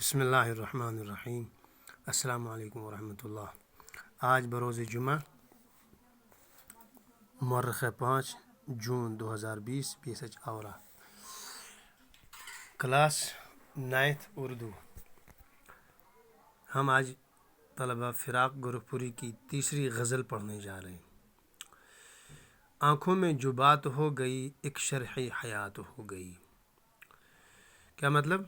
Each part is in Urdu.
بسم اللہ الرحمن الرحیم۔ السلام علیکم ورحمۃ اللہ۔ آج بروز جمعہ مورخ 5 جون 2020 PSH آورہ، کلاس 9th اردو۔ ہم آج طلبہ فراق گورکھپوری کی تیسری غزل پڑھنے جا رہے ہیں۔ آنکھوں میں جو بات ہو گئی ایک شرح حیات ہو گئی۔ کیا مطلب؟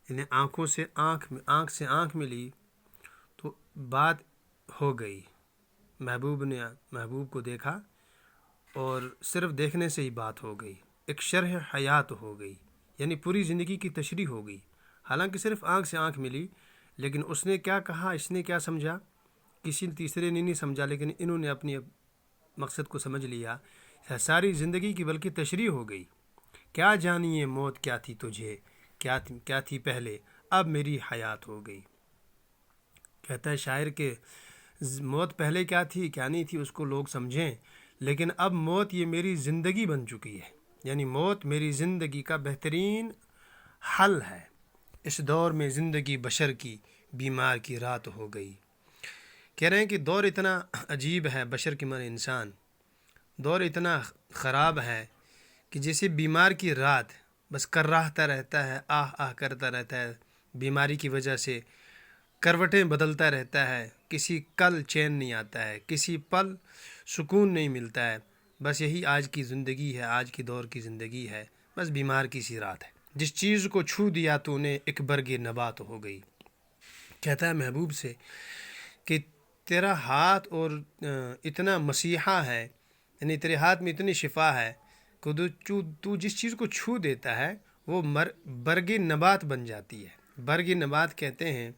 انہیں آنکھ سے آنکھ ملی تو بات ہو گئی۔ محبوب نے محبوب کو دیکھا اور صرف دیکھنے سے ہی بات ہو گئی، ایک شرح حیات ہو گئی، یعنی پوری زندگی کی تشریح ہو گئی۔ حالانکہ صرف آنکھ سے آنکھ ملی، لیکن اس نے کیا کہا، اس نے کیا سمجھا، کسی تیسرے نے نہیں سمجھا، لیکن انہوں نے اپنی مقصد کو سمجھ لیا۔ ساری زندگی کی بلکہ تشریح ہو گئی۔ کیا جانیے موت کیا تھی تجھے، کیا تھی پہلے، اب میری حیات ہو گئی۔ کہتا ہے شاعر کہ موت پہلے کیا تھی کیا نہیں تھی اس کو لوگ سمجھیں، لیکن اب موت یہ میری زندگی بن چکی ہے، یعنی موت میری زندگی کا بہترین حل ہے۔ اس دور میں زندگی بشر کی بیمار کی رات ہو گئی۔ کہہ رہے ہیں کہ دور اتنا عجیب ہے، بشر کے معنی انسان، دور اتنا خراب ہے کہ جیسے بیمار کی رات بس کراہتا رہتا ہے، آہ آہ کرتا رہتا ہے، بیماری کی وجہ سے کروٹیں بدلتا رہتا ہے، کسی کل چین نہیں آتا ہے، کسی پل سکون نہیں ملتا ہے۔ بس یہی آج کی زندگی ہے، آج کی دور کی زندگی ہے، بس بیمار کی سی رات ہے۔ جس چیز کو چھو دیا تو نے ایک برگ نبات ہو گئی۔ کہتا ہے محبوب سے کہ تیرا ہاتھ اور اتنا مسیحا ہے، یعنی تیرے ہاتھ میں اتنی شفا ہے کہ تو جس چیز کو چھو دیتا ہے وہ برگ نبات بن جاتی ہے۔ برگ نبات کہتے ہیں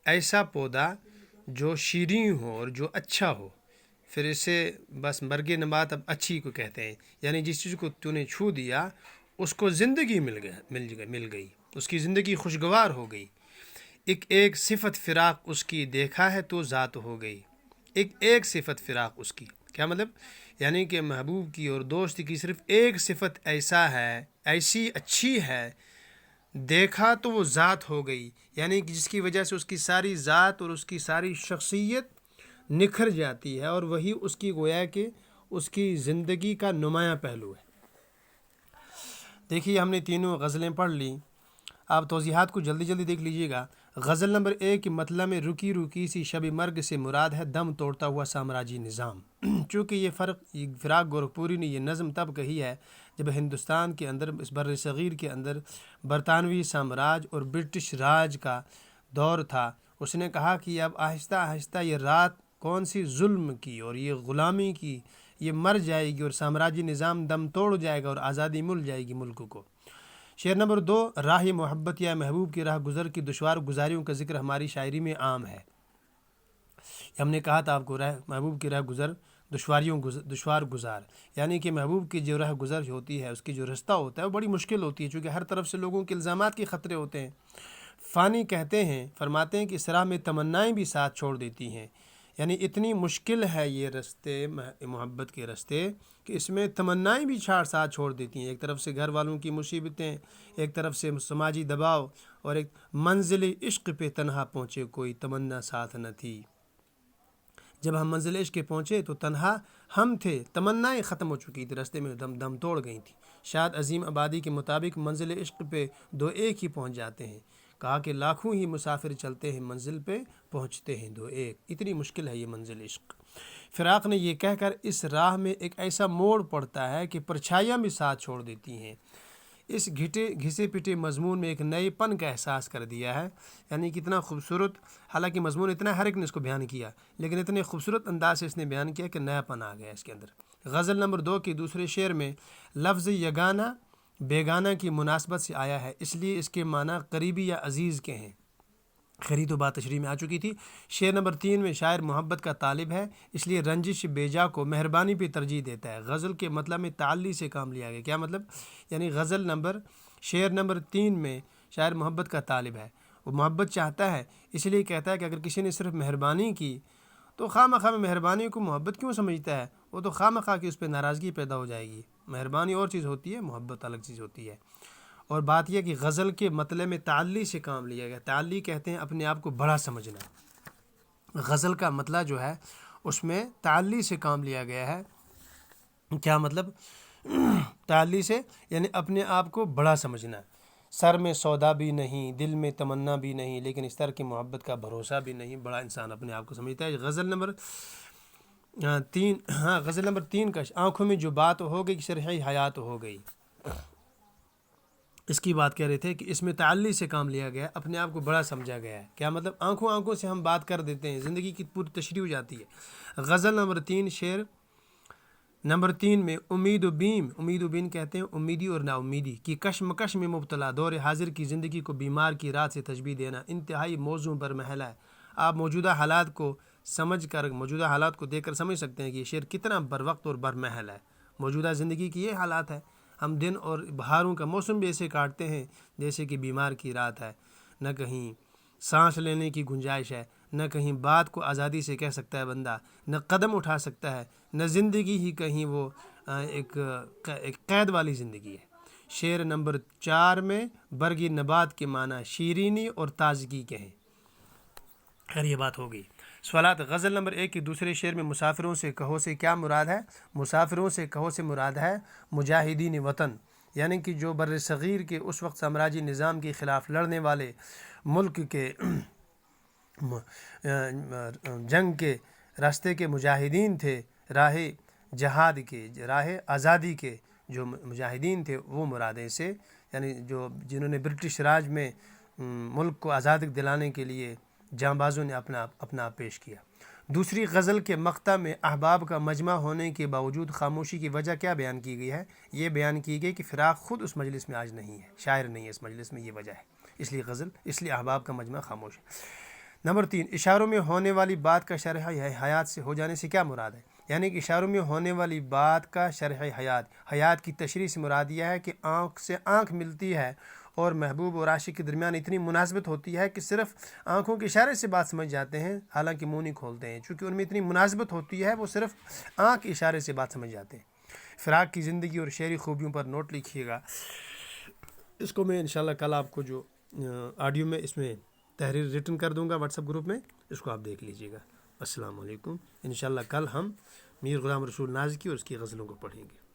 ایسا پودا جو شیریں ہو اور جو اچھا ہو، پھر اسے بس برگ نبات اب اچھی کو کہتے ہیں، یعنی جس چیز کو تو نے چھو دیا اس کو زندگی مل گئی، اس کی زندگی خوشگوار ہو گئی۔ ایک صفت فراق اس کی دیکھا ہے تو ذات ہو گئی۔ ایک صفت فراق اس کی، کیا مطلب؟ یعنی کہ محبوب کی اور دوست کی صرف ایک صفت ایسی اچھی ہے، دیکھا تو وہ ذات ہو گئی، یعنی کہ جس کی وجہ سے اس کی ساری ذات اور اس کی ساری شخصیت نکھر جاتی ہے، اور وہی اس کی گویا کہ اس کی زندگی کا نمایاں پہلو ہے۔ دیکھیے ہم نے تینوں غزلیں پڑھ لیں، آپ توضیحات کو جلدی دیکھ لیجئے گا۔ غزل نمبر 1 کی مطلب میں رکی سی شب مرگ سے مراد ہے دم توڑتا ہوا سامراجی نظام۔ چونکہ یہ فراق گورکھپوری نے یہ نظم تب کہی ہے جب ہندوستان کے اندر، اس بر صغیر کے اندر برطانوی سامراج اور برٹش راج کا دور تھا۔ اس نے کہا کہ اب آہستہ آہستہ یہ رات کون سی ظلم کی اور یہ غلامی کی یہ مر جائے گی، اور سامراجی نظام دم توڑ جائے گا اور آزادی مل جائے گی ملک کو۔ شعر نمبر 2، راہ محبت یا محبوب کی راہ گزر کی دشوار گزاریوں کا ذکر ہماری شاعری میں عام ہے۔ ہم نے کہا تھا آپ کو محبوب کی راہ گزر دشوار گزار، یعنی کہ محبوب کی جو راہ گزر ہوتی ہے، اس کی جو رستہ ہوتا ہے وہ بڑی مشکل ہوتی ہے، چونکہ ہر طرف سے لوگوں کے الزامات کے خطرے ہوتے ہیں۔ فانی فرماتے ہیں کہ اس راہ میں تمنائیں بھی ساتھ چھوڑ دیتی ہیں، یعنی اتنی مشکل ہے یہ رستے، محبت کے رستے، کہ اس میں تمنائیں بھی ساتھ چھوڑ دیتی ہیں۔ ایک طرف سے گھر والوں کی مصیبتیں، ایک طرف سے سماجی دباؤ، اور ایک منزل عشق پہ تنہا پہنچے کوئی تمنا ساتھ نہ تھی۔ جب ہم منزل عشق کے پہنچے تو تنہا ہم تھے، تمنائیں ختم ہو چکی تھی، رستے میں دم توڑ گئی تھی۔ شاید عظیم آبادی کے مطابق منزل عشق پہ 2 ایک ہی پہنچ جاتے ہیں، کہا کہ لاکھوں ہی مسافر چلتے ہیں منزل پہ پہنچتے ہیں 2 ایک، اتنی مشکل ہے یہ منزل عشق۔ فراق نے یہ کہہ کر اس راہ میں ایک ایسا موڑ پڑتا ہے کہ پرچھائیاں بھی ساتھ چھوڑ دیتی ہیں۔ اس گھسے پٹے مضمون میں ایک نئے پن کا احساس کر دیا ہے، یعنی کتنا خوبصورت، حالانکہ مضمون اتنا ہر ایک نے اس کو بیان کیا، لیکن اتنے خوبصورت انداز سے اس نے بیان کیا کہ نیا پن آ گیا اس کے اندر۔ غزل نمبر 2 کے دوسرے شعر میں لفظ یگانہ بیگانہ کی مناسبت سے آیا ہے، اس لیے اس کے معنی قریبی یا عزیز کے ہیں۔ خیری تو بات تشریح میں آ چکی تھی۔ شعر نمبر 3 میں شاعر محبت کا طالب ہے، اس لیے رنجش بیجا کو مہربانی پہ ترجیح دیتا ہے۔ غزل کے مطلب میں تعلی سے کام لیا گیا، کیا مطلب؟ یعنی شعر نمبر 3 میں شاعر محبت کا طالب ہے، وہ محبت چاہتا ہے، اس لیے کہتا ہے کہ اگر کسی نے صرف مہربانی کی تو خواہ مخواہ میں مہربانی کو محبت کیوں سمجھتا ہے، وہ تو خواہ مخواہ کی اس پہ ناراضگی پیدا ہو جائے گی۔ مہربانی اور چیز ہوتی ہے، محبت الگ چیز ہوتی ہے۔ اور بات یہ کہ غزل کے مطلب میں تعلی سے کام لیا گیا. تعلی کہتے ہیں اپنے آپ کو بڑا سمجھنا. غزل کا مطلب جو ہے اس میں تعلی سے کام لیا گیا ہے. کیا مطلب؟ تعلی سے یعنی اپنے آپ کو بڑا سمجھنا. سر میں سودا بھی نہیں، دل میں تمنا بھی نہیں، لیکن اس طرح کی محبت کا بھروسہ بھی نہیں. بڑا انسان اپنے آپ کو سمجھتا ہے. غزل نمبر 3 کا آنکھوں میں جو بات ہو گئی شرح حیات ہو گئی. اس کی بات کہہ رہے تھے کہ اس میں تعلی سے کام لیا گیا، اپنے آپ کو بڑا سمجھا گیا ہے. کیا مطلب؟ آنکھوں سے ہم بات کر دیتے ہیں، زندگی کی پوری تشریح ہو جاتی ہے. غزل نمبر 3 شعر نمبر 3 میں امید و بین کہتے ہیں امیدی اور نا امیدی کی کشمکش میں مبتلا دور حاضر کی زندگی کو بیمار کی رات سے تشبیہ دینا انتہائی موزوں پر محل ہے. آپ موجودہ حالات کو دیکھ کر سمجھ سکتے ہیں کہ یہ شعر کتنا بر وقت اور بر محل ہے. موجودہ زندگی کی یہ حالات ہے. ہم دن اور بہاروں کا موسم بھی ایسے کاٹتے ہیں جیسے کہ بیمار کی رات ہے. نہ کہیں سانس لینے کی گنجائش ہے، نہ کہیں بات کو آزادی سے کہہ سکتا ہے بندہ، نہ قدم اٹھا سکتا ہے، نہ زندگی ہی کہیں وہ ایک قید والی زندگی ہے. شعر نمبر 4 میں برگی نبات کے معنی شیرینی اور تازگی کے ہیں. خیر یہ بات ہو گئی. سوالات. غزل نمبر 1 کے دوسرے شعر میں مسافروں سے کہو سے کیا مراد ہے؟ مسافروں سے کہو سے مراد ہے مجاہدین وطن، یعنی کہ جو بر صغیر کے اس وقت سامراجی نظام کے خلاف لڑنے والے، ملک کے جنگ کے راستے کے مجاہدین تھے، راہ جہاد کے، راہ آزادی کے جو مجاہدین تھے وہ مرادیں سے، یعنی جنہوں نے برٹش راج میں ملک کو آزاد دلانے کے لیے جاں بازوں نے اپنا پیش کیا. دوسری غزل کے مقطع میں احباب کا مجمع ہونے کے باوجود خاموشی کی وجہ کیا بیان کی گئی ہے؟ یہ بیان کی گئی کہ فراق خود اس مجلس میں آج نہیں ہے، شاعر نہیں ہے اس مجلس میں، یہ وجہ ہے. اس لیے احباب کا مجمع خاموش ہے. نمبر 3 اشاروں میں ہونے والی بات کا شرح حیات سے ہو جانے سے کیا مراد ہے؟ یعنی کہ اشاروں میں ہونے والی بات کا شرح حیات کی تشریح سے مراد یہ ہے کہ آنکھ سے آنکھ ملتی ہے اور محبوب اور عاشق کے درمیان اتنی مناسبت ہوتی ہے کہ صرف آنکھوں کے اشارے سے بات سمجھ جاتے ہیں، حالانکہ منہ نہیں کھولتے ہیں. چونکہ ان میں اتنی مناسبت ہوتی ہے وہ صرف آنکھ کے اشارے سے بات سمجھ جاتے ہیں. فراق کی زندگی اور شعری خوبیوں پر نوٹ لکھیے گا. اس کو میں انشاءاللہ کل آپ کو جو آڈیو میں اس میں تحریر ریٹن کر دوں گا واٹس ایپ گروپ میں، اس کو آپ دیکھ لیجیے گا. السلام علیکم. انشاءاللہ کل ہم میر غلام رسول نازکی اور اس کی غزلوں کو پڑھیں گے.